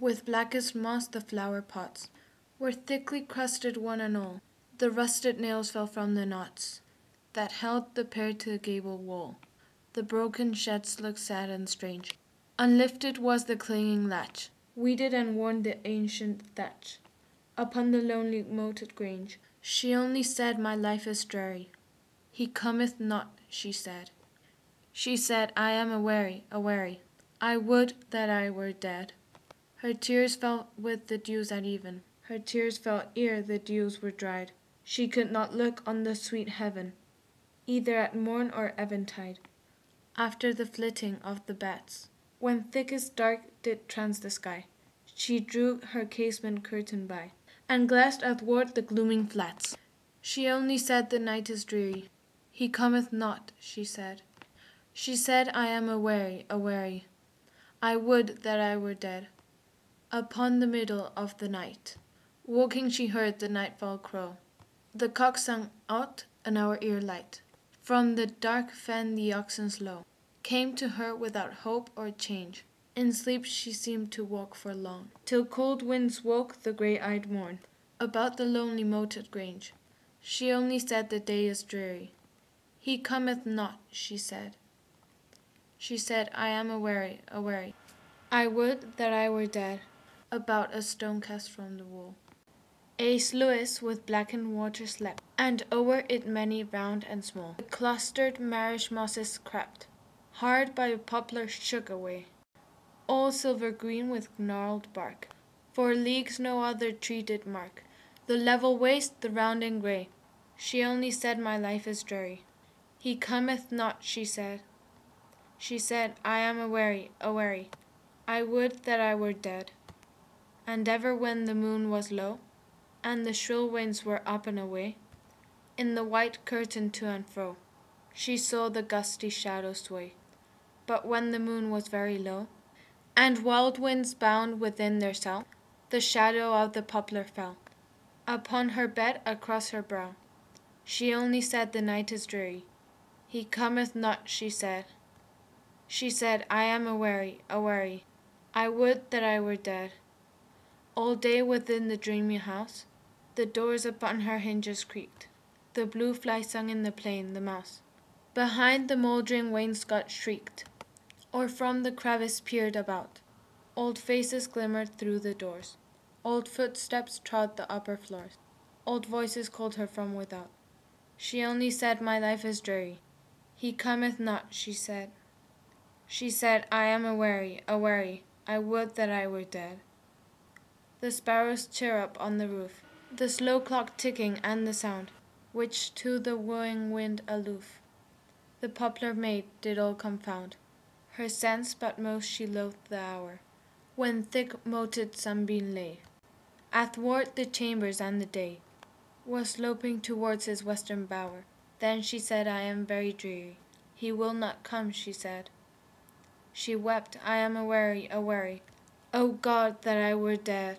With blackest moss the flower pots were thickly crusted one and all. The rusted nails fell from the knots that held the pair to the gable wall. The broken sheds looked sad and strange. Unlifted was the clinging latch, weeded and worn the ancient thatch. Upon the lonely moated grange, she only said, "My life is dreary. He cometh not," she said. She said, "I am aweary, aweary. I would that I were dead." Her tears fell with the dews at even. Her tears fell ere the dews were dried. She could not look on the sweet heaven, either at morn or eventide, after the flitting of the bats, when thickest dark did trance the sky. She drew her casement curtain by, and glanced athwart the glooming flats. She only said, "The night is dreary. He cometh not," she said. She said, "I am aweary, aweary. I would that I were dead." Upon the middle of the night, waking she heard the nightfall crow. The cock sung out an hour ere light. From the dark fen the oxen's low came to her without hope or change. In sleep she seemed to walk for long, till cold winds woke the grey-eyed morn about the lonely moated grange. She only said, "The day is dreary. He cometh not," she said. She said, "I am aweary, aweary. I would that I were dead," about a stone cast from the wall. A sluice with blackened water slept, and o'er it many round and small. The clustered marish mosses crept, hard by a poplar shook away, all silver green with gnarled bark. For leagues no other tree did mark the level waste, the round and grey. She only said, "My life is dreary. He cometh not," she said. She said, "I am aweary, aweary. I would that I were dead." And ever when the moon was low, and the shrill winds were up and away, in the white curtain to and fro, she saw the gusty shadows sway. But when the moon was very low, and wild winds bound within their cell, the shadow of the poplar fell upon her bed across her brow. She only said, "The night is dreary. He cometh not," she said. She said, "I am aweary, aweary. I would that I were dead." All day within the dreamy house, the doors upon her hinges creaked. The blue fly sung in the plain, the mouse behind the mouldering wainscot shrieked, or from the crevice peered about. Old faces glimmered through the doors. Old footsteps trod the upper floors. Old voices called her from without. She only said, "My life is dreary. He cometh not," she said. She said, "I am aweary, aweary. I would that I were dead." The sparrows chirrup on the roof, the slow clock ticking and the sound, which to the wooing wind aloof, the poplar maid did all confound. Her sense, but most she loathed the hour, when thick moated sunbeam lay athwart the chambers, and the day was sloping towards his western bower. Then she said, "I am very dreary. He will not come," she said. She wept, "I am aweary, aweary. O God, that I were dead."